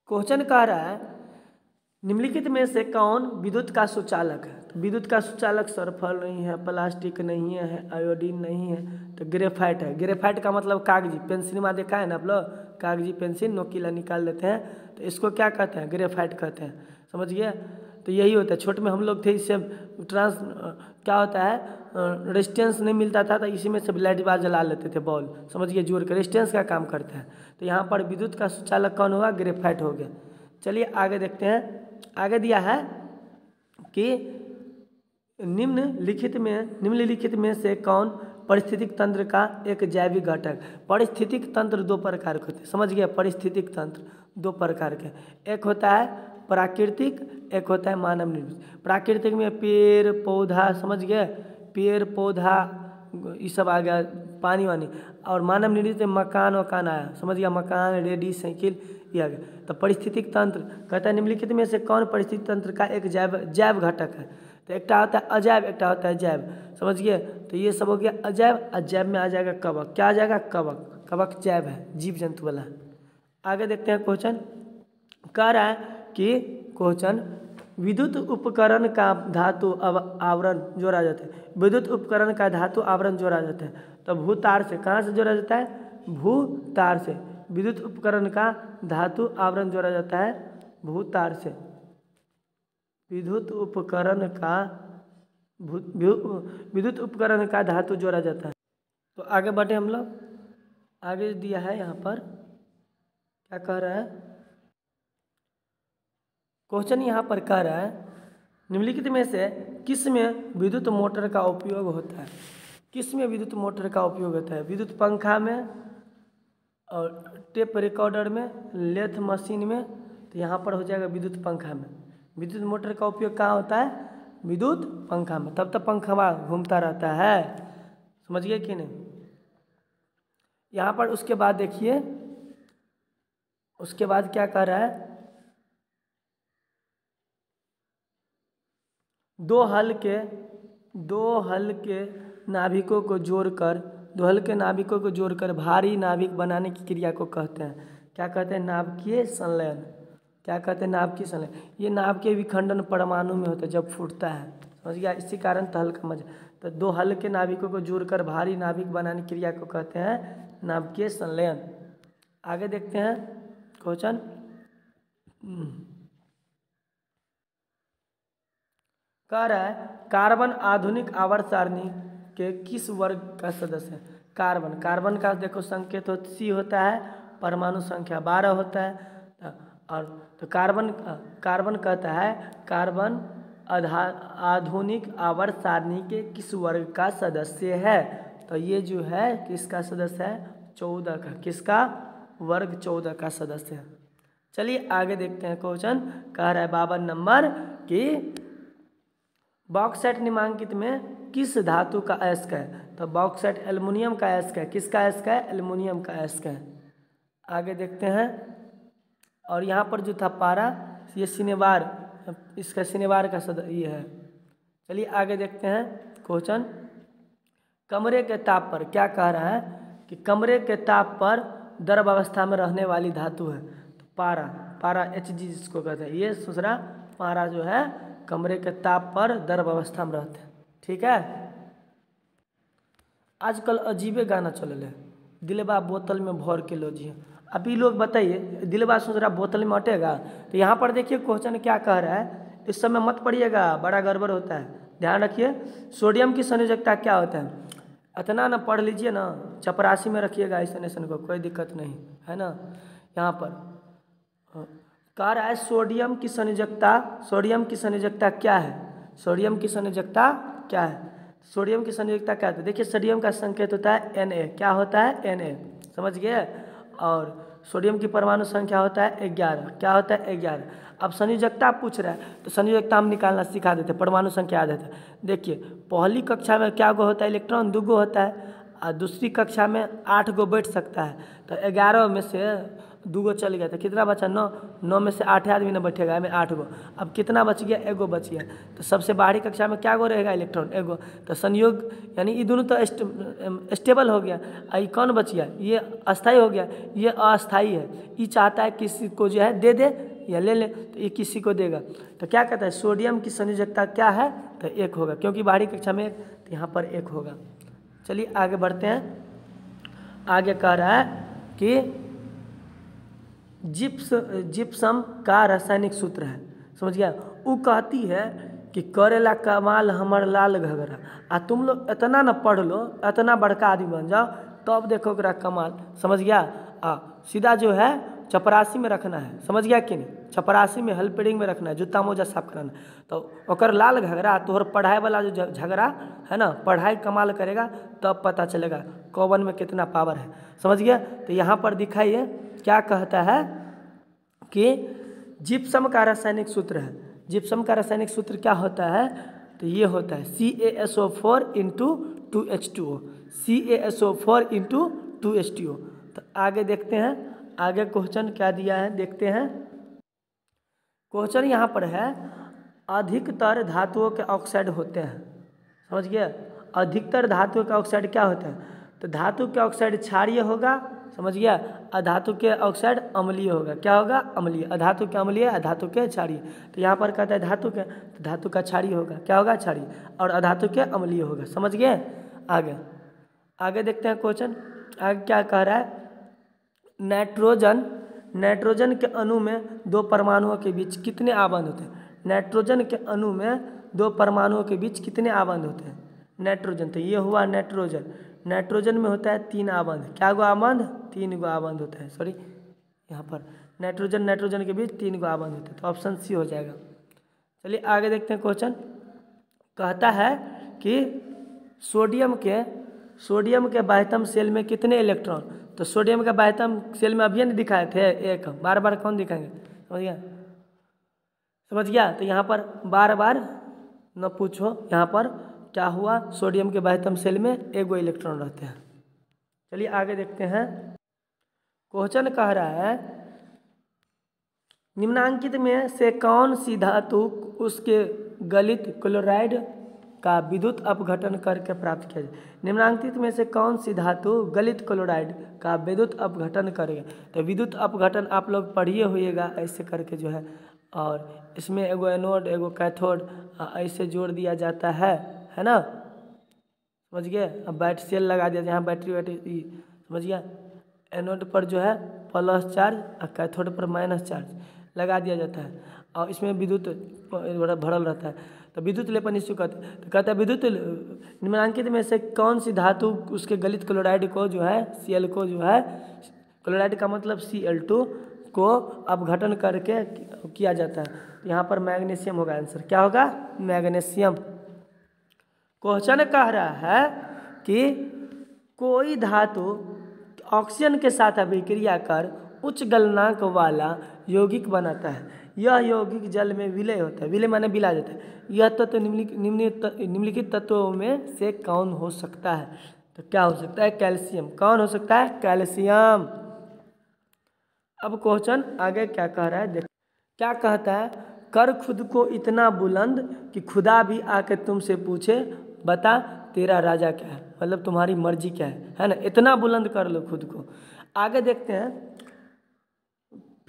क्वेश्चन कह रहा है निम्नलिखित में से कौन विद्युत का सुचालक है? तो विद्युत का सुचालक सल्फर नहीं है, प्लास्टिक नहीं है, आयोडीन नहीं है, तो ग्रेफाइट है। ग्रेफाइट का मतलब कागजी, पेंसिल में देखा है ना आप लोग, कागजी पेंसिल नोकीला निकाल लेते हैं, तो इसको क्या कहते हैं? ग्रेफाइट कहते हैं, समझ गए। तो यही होता है, छोटे में हम लोग थे, इससे क्या होता है, रेजिस्टेंस नहीं मिलता था, तो इसी में से लाइट बार जला लेते थे, बॉल, समझ गए, जोड़ कर रेजिस्टेंस का काम करता है। तो यहाँ पर विद्युत का सुचालक कौन हुआ? ग्रेफाइट हो गया। चलिए आगे देखते हैं। आगे दिया है कि निम्नलिखित में से कौन पारिस्थितिक तंत्र का एक जैविक घटक? पारिस्थितिक तंत्र दो प्रकार के होते हैं, समझ गया। पारिस्थितिक तंत्र दो प्रकार के, एक होता है प्राकृतिक, एक होता है मानव निर्मित। प्राकृतिक में पेड़ पौधा, समझ गए, पेड़ पौधा ये सब आ गया, पानी वानी। और मानव निर्मित में मकान वकान आया, समझ गया, मकान, रेडी, साइकिल, ये आ गया। तो पारिस्थितिक तंत्र कहता है निम्नलिखित में से कौन पारिस्थितिक तंत्र का एक जैव घटक है? तो एक होता है अजैव, एक होता है जैव, समझ गए। तो ये सब हो गया अजैव। अजैव में आ जाएगा कवक। क्या आ जाएगा? कवक। कवक जैव है, जीव जंतु वाला। आगे देखते हैं। क्वेश्चन कह रहा है कि क्वेश्चन विद्युत उपकरण का धातु आवरण जोड़ा जाता है। विद्युत उपकरण का धातु आवरण जोड़ा जाता है, तो भूतार से, कहाँ से जोड़ा जाता है? भूतार से। विद्युत उपकरण का धातु आवरण जोड़ा जाता है भूतार से। विद्युत उपकरण का धातु जोड़ा जाता है। तो आगे बढ़े हम लोग। आगे दिया है यहाँ पर, क्या कह रहा है क्वेश्चन? यहाँ पर कह रहा है निम्नलिखित में से किस में विद्युत मोटर का उपयोग होता है? किस में विद्युत मोटर का उपयोग होता है? विद्युत पंखा में, और टेप रिकॉर्डर में, लेथ मशीन में। तो यहाँ पर हो जाएगा विद्युत पंखा में। विद्युत मोटर का उपयोग कहाँ होता है? विद्युत पंखा में। तब तक पंखा घूमता रहता है, समझिए कि नहीं। यहाँ पर उसके बाद देखिए, उसके बाद क्या कह रहा है, दो हल्के नाभिकों को जोड़कर भारी नाभिक बनाने की क्रिया को कहते हैं, क्या कहते हैं? नाभिकीय संलयन। क्या कहते हैं? नाभिकीय संलयन। ये नाभिकीय विखंडन परमाणु में होता है जब फूटता है, समझ गया। इसी कारण तो हल्का मजा। तो दो हल्के नाभिकों को जोड़कर भारी नाभिक बनाने की क्रिया को कहते हैं नाभिकीय संलयन। आगे देखते हैं क्वेश्चन। कह रहा है कार्बन आधुनिक आवर्त सारणी के किस वर्ग का सदस्य है? कार्बन का देखो संकेत C होता है, परमाणु संख्या 12 होता है। और तो कार्बन कहता है कार्बन आधुनिक आवर्त सारणी के किस वर्ग का सदस्य है? तो ये जो है किसका सदस्य है? 14 का। किसका? वर्ग 14 का सदस्य है। चलिए आगे देखते हैं। क्वेश्चन कह रहा है 52 नंबर कि बॉक्साइट निम्नांकित में किस धातु का अयस्क है? तो बॉक्साइट एल्युमिनियम का अयस्क है। किसका अयस्क है? एल्युमिनियम का अयस्क है। आगे देखते हैं। और यहाँ पर जो था पारा, ये शनिवार, इसका शनिवार का ये है। चलिए आगे देखते हैं क्वेश्चन। कमरे के ताप पर क्या कह रहा है कि कमरे के ताप पर द्रव अवस्था में रहने वाली धातु है? तो पारा Hg जिसको कहते हैं, ये दूसरा पारा जो है कमरे के ताप पर द्रव अवस्था में रहते हैं, ठीक है। आजकल अजीबे गाना चल है, दिलवा बोतल में भर के लो जी। अभी लोग बताइए, दिलवा सोच रहा बोतल में अटेगा। तो यहाँ पर देखिए क्वेश्चन क्या कह रहा है, इस समय मत पढ़िएगा, बड़ा गड़बड़ होता है, ध्यान रखिए। सोडियम की संयोजकता क्या होता है, इतना ना पढ़ लीजिए ना, चपरासी में रखिएगा ऐसे को, कोई दिक्कत नहीं है ना। यहाँ पर कह रहा है सोडियम की संयोजकता, सोडियम की संयोजकता क्या है, सोडियम की संयोजकता क्या है, सोडियम की संयोजकता क्या होता है। देखिए सोडियम का संकेत होता है Na, क्या होता है Na, समझ गए। और सोडियम की परमाणु संख्या होता है 11, क्या होता है 11। अब संयोजकता पूछ रहा है तो संयोजकता हम निकालना सिखा देते, परमाणु संख्या याद है। देखिए पहली कक्षा में क्या गो होता है, इलेक्ट्रॉन 2 गो होता है, और दूसरी कक्षा में 8 गो बैठ सकता है। तो 11 में से 2 गो चल गया तो कितना बचा, 9, 9 में से 8 आदमी ना बैठेगा, में 8 गो। अब कितना बच गया, 1 गो बच गया। तो सबसे बाहरी कक्षा में क्या गो रहेगा, इलेक्ट्रॉन 1 गो। तो संयोग यानी ये दोनों तो स्टेबल हो गया, और ये कौन बच गया, ये अस्थाई हो गया, ये अस्थाई है। ये चाहता है किसी को जो है दे दे या ले ले, तो ये किसी को देगा। तो क्या कहता है सोडियम की संयोजकता क्या है, तो 1 होगा, क्योंकि बाहरी कक्षा में 1, तो यहाँ पर 1 होगा। चलिए आगे बढ़ते हैं। आगे कह रहा है कि जिप्सम का रासायनिक सूत्र है, समझ गया। वो कहती है कि करेला कमाल हमर लाल घगरा। आ तुम लोग इतना ना पढ़ लो, इतना बड़का आदमी बन जाओ, तब तो देखो ओकरा कमाल, समझ गया। सीधा जो है चपरासी में रखना है, समझ गया कि नहीं, चपरासी में हेल्परिंग में रखना है, जूता मोजा साफ कराना। तो ओकर लाल घगरा, तोहर पढ़ाई वाला जो झगड़ा है ना, पढ़ाई कमाल करेगा तब पता चलेगा कौवन में कितना पावर है, समझ गया। तो यहाँ पर दिखाइए क्या कहता है कि जिप्सम का रासायनिक सूत्र है। जिप्सम का रासायनिक सूत्र क्या होता है, तो ये होता है CaSO4 × 2H2O, CaSO4 × 2H2O। तो आगे देखते हैं, आगे क्वेश्चन क्या दिया है देखते हैं। क्वेश्चन यहाँ पर है अधिकतर धातुओं के ऑक्साइड होते हैं, समझ गया। अधिकतर धातुओं के ऑक्साइड क्या होता है, तो धातु के ऑक्साइड क्षारीय होगा, समझ गया। अधातु के ऑक्साइड अम्लीय होगा, क्या होगा, अम्लीय। अधातु के अम्लीय, अधातु के क्षारीय। तो यहाँ पर कहता है धातु के, तो धातु का क्षारीय होगा, क्या होगा, क्षारीय। और अधातु के अम्लीय होगा, समझ गए। आगे आगे देखते हैं क्वेश्चन। आगे क्या कह रहा है, नाइट्रोजन के अणु में 2 परमाणुओं के बीच कितने आबंध होते हैं। नाइट्रोजन के अणु में 2 परमाणुओं के बीच कितने आबंध होते हैं। नाइट्रोजन, तो ये हुआ नाइट्रोजन। नाइट्रोजन में होता है 3 आबंध, क्या गो आबंध, 3 गो आबंध होता है, सॉरी यहाँ पर नाइट्रोजन के बीच 3 गो आबंध होते हैं, तो ऑप्शन सी हो जाएगा। चलिए आगे देखते हैं क्वेश्चन। कहता है कि सोडियम के बाह्यतम सेल में कितने इलेक्ट्रॉन। तो सोडियम के बाह्यतम सेल में अभी नहीं दिखाए थे, 1, बार बार कौन दिखाएंगे, समझ गया। तो यहाँ पर बार बार न पूछो, यहाँ पर क्या हुआ, सोडियम के बाह्यतम सेल में 1 गो इलेक्ट्रॉन रहते हैं। चलिए आगे देखते हैं। क्वेश्चन कह रहा है निम्नांकित में से कौन सी धातु उसके गलित क्लोराइड का विद्युत अपघटन करके प्राप्त किया जाए। निम्नांकित में से कौन सी धातु गलित क्लोराइड का विद्युत अपघटन करेगा। तो विद्युत अपघटन आप लोग पढ़िए होइएगा ऐसे करके जो है, और इसमें एगो एनोड एगो कैथोड ऐसे जोड़ दिया जाता है ना, समझ गए। अब बैटरी सेल लगा दिया, यहाँ बैटरी समझ गया। एनोड पर जो है प्लस चार्ज और कैथोड पर माइनस चार्ज लगा दिया जाता है, और इसमें विद्युत भरल रहता है। तो विद्युत लेपन इसको कहते हैं। तो कहता है विद्युत निम्नांकित में से कौन सी धातु उसके गलित क्लोराइड को जो है Cl को जो है, क्लोराइड का मतलब Cl2 को अपघटन करके किया जाता है। तो यहाँ पर मैग्नीशियम होगा आंसर, क्या होगा, मैग्नीशियम। क्वेश्चन कह रहा है कि कोई धातु ऑक्सीजन के साथ अभिक्रिया कर उच्च गलनांक वाला यौगिक बनाता है। यह यौगिक जल में विलय होता है, विलय माने मिला जाता है। यह तत्व निम्नलिखित तत्वों में से कौन हो सकता है। तो क्या हो सकता है, कैल्शियम। कौन हो सकता है, कैल्शियम। अब क्वेश्चन आगे क्या कह रहा है देख, क्या कहता है, कर खुद को इतना बुलंद कि खुदा भी आके तुमसे पूछे बता तेरा राजा क्या है, मतलब तुम्हारी मर्जी क्या है ना। इतना बुलंद कर लो खुद को। आगे देखते हैं।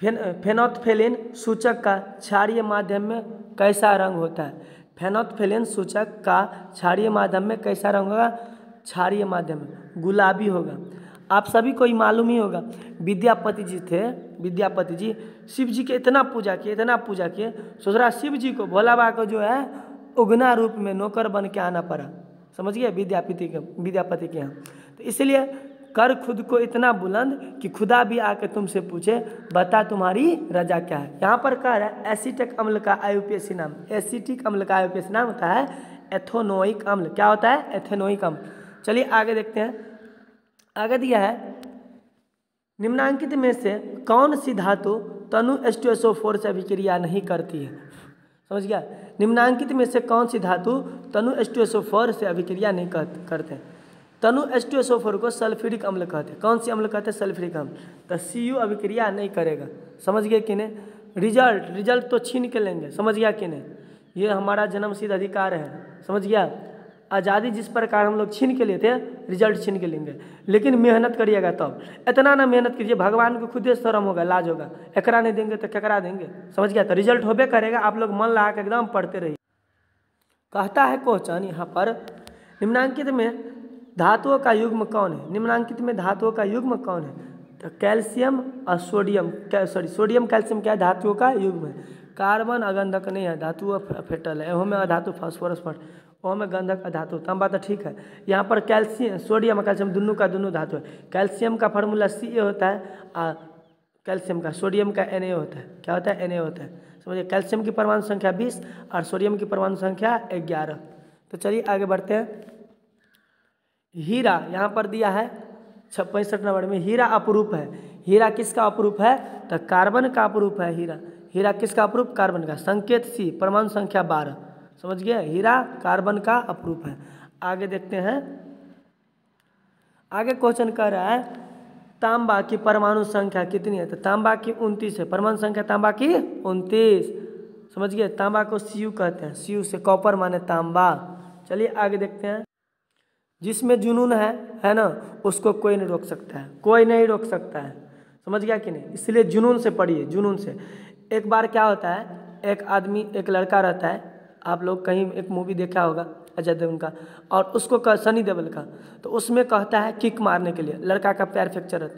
फेनोल्फेनिन सूचक का क्षारीय माध्यम में कैसा रंग होता है। फेनोल्फेनिन सूचक का क्षारीय माध्यम में कैसा रंग होगा, क्षारीय माध्यम में गुलाबी होगा। आप सभी को ही मालूम ही होगा, विद्यापति जी थे, विद्यापति जी शिव जी के इतना पूजा किए, सोच रहा शिव जी को भोला बाबा को जो है उगना रूप में नौकर बन के आना पड़ा, समझ गए, विद्यापति के यहाँ। तो इसलिए कर खुद को इतना बुलंद कि खुदा भी आके तुमसे पूछे बता तुम्हारी रजा क्या है। यहाँ पर कह रहा है एसिटिक अम्ल का आयुपीएसी नाम, एसिटिक अम्ल का आयुपीएसी नाम होता है एथेनोइक अम्ल। क्या होता है? एथेनोइक अम्ल। चलिए आगे देखते हैं, आगे दिया है निम्नांकित में से कौन सी धातु तनु H2SO4 से अभिक्रिया नहीं करती है? समझ गया, निम्नांकित में से कौन सी धातु तनु H2SO4 से अभिक्रिया नहीं करते हैं? तनु H2SO4 को सल्फ्यूरिक अम्ल कहते हैं। कौन सी अम्ल कहते हैं? सल्फ्यूरिक अम्ल। तो Cu अभिक्रिया नहीं करेगा, समझ गए कि नहीं? रिजल्ट तो छीन के लेंगे, समझ गया कि नहीं? ये हमारा जन्मसिद्ध अधिकार है, समझ गया। आज़ादी जिस प्रकार हम लोग छीन के लिए थे, रिजल्ट छीन के लेंगे, लेकिन मेहनत करिएगा तब। इतना ना मेहनत कीजिए, भगवान को खुद शर्म होगा, लाज होगा, एकरा नहीं देंगे तो केकरा देंगे, समझ गया। तो रिजल्ट होबे करेगा, आप लोग मन लगा के एकदम पढ़ते रहिए। कहता है क्वेश्चन यहाँ पर, निम्नांकित में धातुओं का युग्म कौन है? निम्नांकित में धातुओं का युग्म कौन है? तो कैल्शियम और सोडियम, सोडियम कैल्शियम क्या है? धातुओं का युग्म है। कार्बन अगंधक नहीं है, धातु फेटल है, में अधातु फास्फोरस फट, ओह में गंधक अधातु, तब बात तो ठीक है। यहाँ पर कैल्शियम, सोडियम और कैल्शियम दोनों का दोनों धातु है। कैल्शियम का फार्मूला Ca होता है और कैल्शियम का, सोडियम का Na होता है। क्या होता है? Na होता है, समझिए। कैल्शियम की परमाणु संख्या 20 और सोडियम की परमाणु संख्या 11। तो चलिए आगे बढ़ते हैं। हीरा यहाँ पर दिया है 65 नंबर में, हीरा अपरूप है। हीरा किसका अपरूप है? तो कार्बन का अपरूप है हीरा। हीरा किसका अपरूप? कार्बन का। संकेत C, परमाणु संख्या 12, समझ गए। हीरा कार्बन का अपरूप है। आगे देखते हैं, आगे क्वेश्चन कर रहा है तांबा की परमाणु संख्या कितनी है? तो तांबा की 29 है, परमाणु संख्या तांबा की 29, समझ गए। तांबा को Cu कहते हैं, Cu से कॉपर माने तांबा। चलिए आगे देखते हैं। जिसमें जुनून है ना, उसको कोई नहीं रोक सकता है, कोई नहीं रोक सकता है, समझ गया कि नहीं? इसलिए जुनून से पढ़िए, जुनून से। एक बार क्या होता है, एक आदमी, एक लड़का रहता है, आप लोग कहीं एक मूवी देखा होगा अजय देवगन का, और उसको सनी देओल का, तो उसमें कहता है किक मारने के लिए, लड़का का पैर फ्रैक्चर है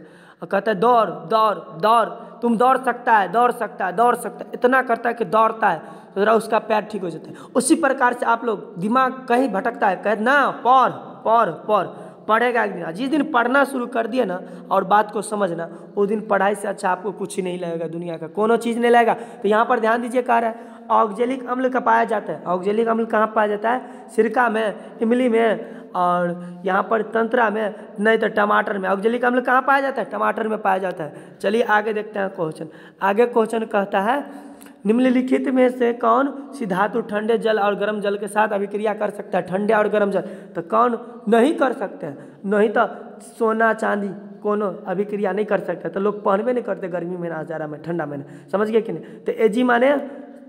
और कहता है दौड़ दौड़ दौड़, तुम दौड़ सकता है, दौड़ सकता है, दौड़ सकता है, इतना करता है कि दौड़ता है तो जरा उसका पैर ठीक हो जाता है। उसी प्रकार से आप लोग, दिमाग कहीं भटकता है, कहते ना पढ़ पढ़ पढ़, पढ़ेगा एक दिन। जिस दिन पढ़ना शुरू कर दिए ना और बात को समझना, उस दिन पढ़ाई से अच्छा आपको कुछ ही नहीं लगेगा, दुनिया का कोनो चीज़ नहीं लगेगा। तो यहाँ पर ध्यान दीजिए, कह रहा है ऑक्जेलिक अम्ल का पाया जाता है। ऑक्जेलिक अम्ल कहाँ पाया जाता है? सिरका में, इमली में, और यहाँ पर तंत्रा में, नहीं तो टमाटर में। ऑक्जेलिक अम्ल कहाँ पाया जाता है? टमाटर में पाया जाता है। चलिए आगे देखते हैं क्वेश्चन। आगे क्वेश्चन कहता है निम्नलिखित में से कौन सी धातु ठंडे जल और गर्म जल के साथ अभिक्रिया कर सकता है? ठंडे और गर्म जल, तो कौन नहीं कर सकते हैं? नहीं तो सोना चांदी कोनो अभिक्रिया नहीं कर सकता, तो लोग पहनबे नहीं करते गर्मी में, नजारा में, ठंडा में, समझ गए कि नहीं? तो Ag माने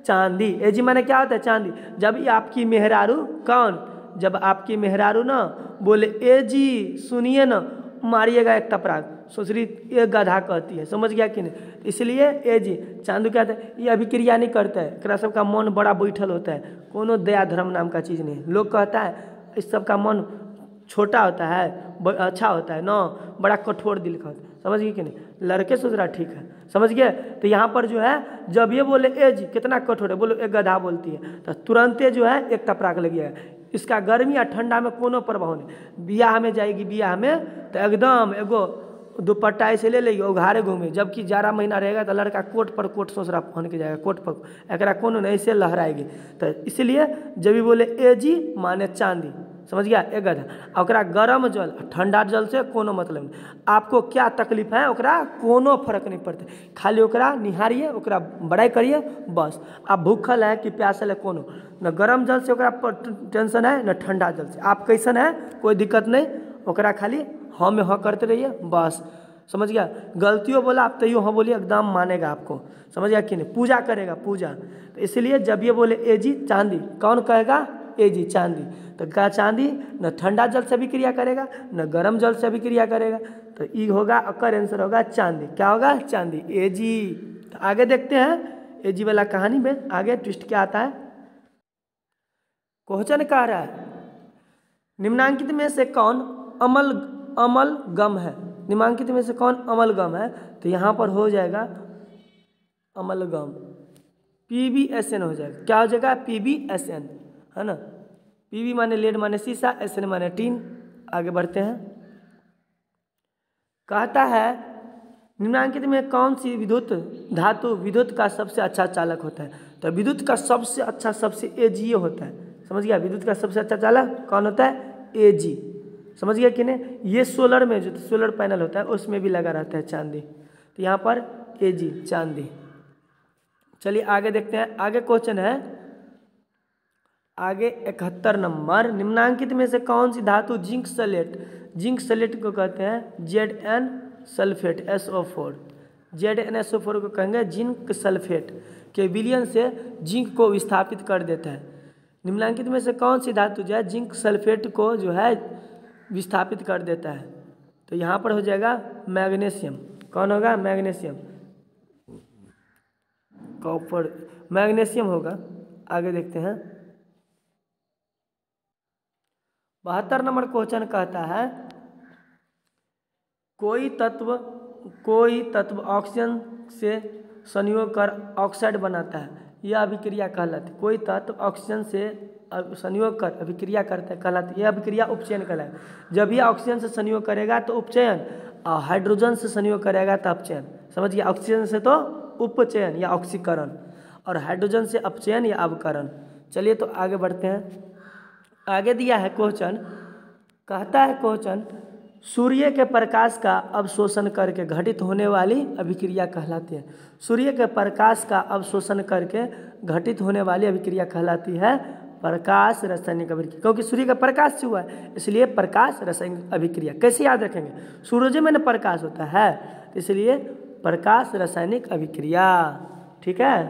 चांदी। Ag माने क्या होता है? चांदी। जब ये आपकी मेहरारू, कौन? जब आपकी मेहरारू ना बोले Ag सुनिए ना, मारिएगा एक तपराक, सुसरी एक गधा कहती है, समझ गया कि नहीं? इसलिए Ag चांदू क्या है, ये अभिक्रिया नहीं करता है, एकरा सबका मन बड़ा बैठल होता है, कोनो दया धर्म नाम का चीज़ नहीं। लोग कहता है इस सबका मन छोटा होता है, अच्छा होता है ना, बड़ा कठोर दिल का होता है, समझ गए कि नहीं? लड़के सोच रहा ठीक है, समझ गए। तो यहाँ पर जो है जब ये बोले Ag कितना कठोर है, बोलो एक गधा बोलती है, तो तुरंते जो है एक तपराक लग गया। इसका गर्मी या ठंडा में कोनो प्रभाव नहीं। बियाह में जाएगी, बियाह में तो एकदम एगो दुपट्टा ऐसे ले लेगी, उघारे घूमे, जबकि 11 महीना रहेगा तो लड़का कोट पर कोट सोसरा पहन के जाएगा, कोट पर, एकरा कोनो नहीं ऐसे लहराएगी। तो इसलिए जब भी बोले Ag माने चांदी, समझ गया, एक गधा। ओकरा गर्म जल ठंडा जल से कोनो मतलब नहीं। आपको क्या तकलीफ है, ओकरा कोनो फर्क नहीं पड़ता, खाली ओकरा निहारिए, ओकरा बड़ाई करिए, बस। आप भूखल है कि प्यासल है, कोनो न गर्म जल से ओकरा टेंशन है न ठंडा जल से। आप कैसन है, कोई दिक्कत नहीं, ओकरा खाली हाँ में हाँ करते रहिए, बस, समझ गया। गलतियों बोला आप तैयो हाँ बोलिए, एकदम मानेगा आपको, समझ गया कि नहीं? पूजा करेगा, पूजा। तो इसलिए जब ये बोले Ag चांदी, कौन कहेगा? Ag चांदी। तो क्या चांदी न ठंडा जल से भी क्रिया करेगा न गर्म जल से भी क्रिया करेगा, तो ये होगा, अकर आंसर होगा चांदी। क्या होगा? चांदी, Ag। तो आगे देखते हैं Ag वाला कहानी में आगे ट्विस्ट क्या आता है। क्वेश्चन कह रहा है निम्नांकित में से कौन अमल गम है? निम्नांकित में से कौन अम्लगम है? तो यहाँ पर हो जाएगा अम्लगम, PbSN हो जाएगा। क्या हो जाएगा? PbSN, है ना। Pb माने लेड माने शीशा, SN माने टीन। आगे बढ़ते हैं। कहता है निम्नांकित में कौन सी विद्युत धातु विद्युत का सबसे अच्छा चालक होता है? तो विद्युत का सबसे अच्छा सबसे Ag होता है। समझ गया? विद्युत का सबसे अच्छा चालक कौन होता है? Ag। समझ गया कि नहीं? ये सोलर में जो सोलर पैनल होता है उसमें भी लगा रहता है चांदी। तो यहाँ पर Ag चांदी। चलिए आगे देखते हैं। आगे क्वेश्चन है आगे 71 नंबर। निम्नांकित में से कौन सी धातु जिंक सलेट, जिंक सलेट को कहते हैं Zn सल्फेट SO4, ZnSO4 को कहेंगे जिंक सल्फेट के विलयन से जिंक को विस्थापित कर देता है। निम्नांकित में से कौन सी धातु जो है जिंक सल्फेट को जो है विस्थापित कर देता है? तो यहाँ पर हो जाएगा मैग्नीशियम। कौन होगा? मैग्नीशियम, कॉपर, मैग्नीशियम होगा। आगे देखते हैं। 72 नंबर क्वेश्चन कहता है कोई तत्व ऑक्सीजन से संयोग कर ऑक्साइड बनाता है, यह अभिक्रिया कहलाती है। कोई तत्व ऑक्सीजन से संयोग कर अभिक्रिया करता है कहलाती है, यह अभिक्रिया उपचयन कहलाती। जब यह ऑक्सीजन से संयोग करेगा तो उपचयन, और हाइड्रोजन से संयोग करेगा तो अपचयन। समझ गया? ऑक्सीजन से तो उपचयन या ऑक्सीकरण, और हाइड्रोजन से अपचयन या अवकरण। चलिए तो आगे बढ़ते हैं। आगे दिया है क्वेश्चन, कहता है क्वेश्चन सूर्य के प्रकाश का अवशोषण करके घटित होने वाली अभिक्रिया कहलाती है। सूर्य के प्रकाश का अवशोषण करके घटित होने वाली अभिक्रिया कहलाती है प्रकाश रासायनिक अभिक्रिया, क्योंकि सूर्य का प्रकाश से हुआ है इसलिए प्रकाश रासायनिक अभिक्रिया। कैसे याद रखेंगे? सूरज में न प्रकाश होता है इसलिए प्रकाश रासायनिक अभिक्रिया। ठीक है।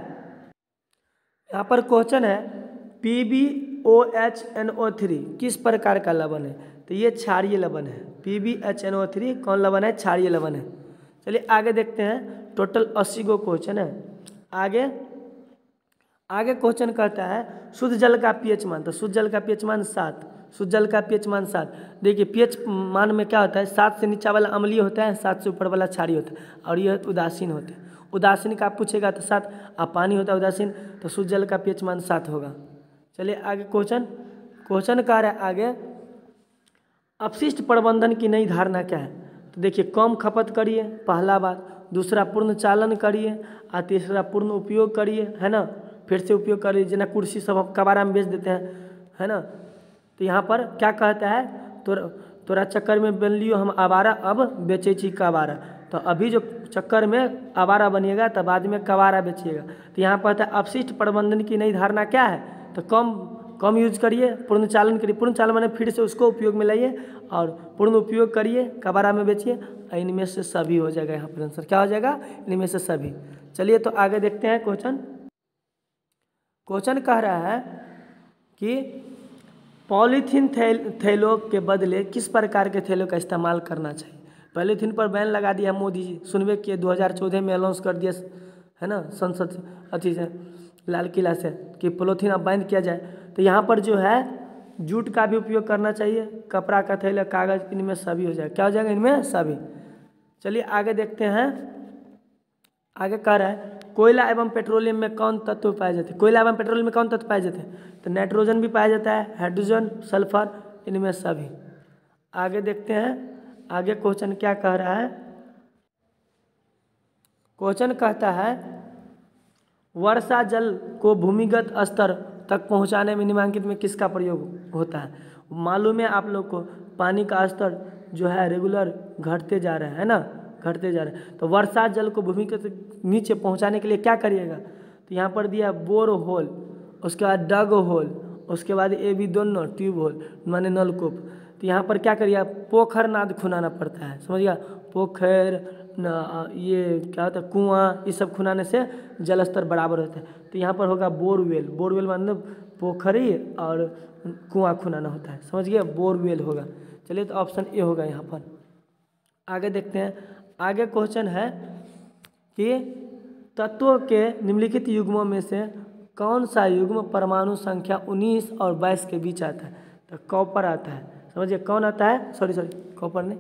यहाँ पर क्वेश्चन है PbOHNO3 किस प्रकार का लवण है? तो ये क्षारीय लवण है। PbHNO3 कौन लवण है? क्षारीय लवण है। चलिए आगे देखते हैं। टोटल 80 गो क्वेश्चन है। आगे क्वेश्चन कहता है शुद्ध जल का pH मान। तो शुद्ध जल का pH मान 7, शुद्ध जल का pH मान 7। देखिए pH मान में क्या होता है? 7 से नीचा वाला अम्लीय होता है, 7 से ऊपर वाला क्षारीय होता है, और यह उदासीन होता है। उदासीन का आप पूछेगा तो 7, अब पानी होता है उदासीन, तो शुद्ध जल का pH मान 7 होगा। चलिए आगे क्वेश्चन कह रहा है आगे अपशिष्ट प्रबंधन की नई धारणा क्या है? तो देखिए कम खपत करिए पहला बात, दूसरा पूर्ण चालन करिए, और तीसरा पूर्ण उपयोग करिए, है ना। फिर से उपयोग करिए, जना कुर्सी सब हम कबाड़ा में बेच देते हैं, है ना। तो यहाँ पर क्या कहता है? तोरा चक्कर में बन लियो हम आवारा, अब बेचे छी कबाड़ा। तो अभी जो चक्कर में आवारा बनिएगा तब बाद में कबाड़ा बेचिएगा। तो यहाँ पर है अपशिष्ट प्रबंधन की नई धारणा क्या है? तो कम यूज करिए, पूर्ण चालन करिए। पूर्ण चालन माने फिर से उसको उपयोग में लाइए, और पूर्ण उपयोग करिए, कबाड़ा में बेचिए। इनमें से सभी हो जाएगा। यहाँ पर आंसर क्या हो जाएगा? इनमें से सभी। चलिए तो आगे देखते हैं। क्वेश्चन कह रहा है कि पॉलीथीन थैलों के बदले किस प्रकार के थैलों का इस्तेमाल करना चाहिए? पॉलीथीन पर बैन लगा दिया मोदी जी, सुनबे किए 2014 में अनाउंस कर दिया, है ना, संसद अथी से, लाल किला से, कि पॉलीथीन अब बैन किया जाए। तो यहाँ पर जो है जूट का भी उपयोग करना चाहिए, कपड़ा का थैला, कागज, इनमें सभी हो जाएगा। क्या हो जाएगा? इनमें सभी। चलिए आगे देखते हैं। आगे कह रहा है कोयला एवं पेट्रोलियम में कौन तत्व पाए जाते हैं? कोयला एवं पेट्रोलियम में कौन तत्व पाए जाते हैं? तो नाइट्रोजन भी पाया जाता है, हाइड्रोजन, सल्फर, इनमें सभी। आगे देखते हैं। आगे क्वेश्चन क्या कह रहा है? क्वेश्चन कहता है वर्षा जल को भूमिगत स्तर तक पहुंचाने में निम्नांकित में किसका प्रयोग होता है? मालूम है आप लोग को पानी का स्तर जो है रेगुलर घटते जा रहा है ना, घटते जा रहे हैं। तो वर्षा जल को भूमि के नीचे पहुंचाने के लिए क्या करिएगा? तो यहाँ पर दिया बोर होल, उसके बाद डग होल, उसके बाद ये भी दोनों ट्यूब होल माने नलकूप। तो यहाँ पर क्या करिए? पोखर नाद खुनाना पड़ता है। समझ गया? पोखर ये क्या होता है? कुआं, ये सब खुनाने से जल स्तर बराबर होता है। तो यहाँ पर होगा बोरवेल। बोरवेल मतलब पोखरी और कुआं खुनाना होता है। समझ गया? बोरवेल होगा। चलिए तो ऑप्शन ए होगा यहाँ पर। आगे देखते हैं। आगे क्वेश्चन है कि तत्वों के निम्नलिखित युग्मों में से कौन सा युग्म परमाणु संख्या 19 और 22 के बीच आता है? तो कॉपर आता है। समझिए कौन आता है? कॉपर नहीं,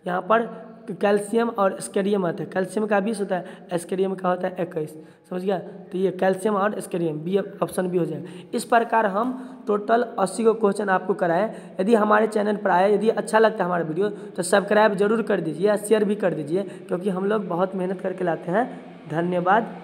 यहाँ पर कैल्शियम और स्केरियम आता है। कैल्शियम का 20 होता है, स्केरियम का होता है 21। समझ गया? तो ये कैल्शियम और स्केरियम बी ऑप्शन भी हो जाएगा। इस प्रकार हम टोटल 80 को क्वेश्चन आपको कराएं। यदि हमारे चैनल पर आए, यदि अच्छा लगता है हमारा वीडियो तो सब्सक्राइब जरूर कर दीजिए, शेयर भी कर दीजिए, क्योंकि हम लोग बहुत मेहनत करके लाते हैं। धन्यवाद।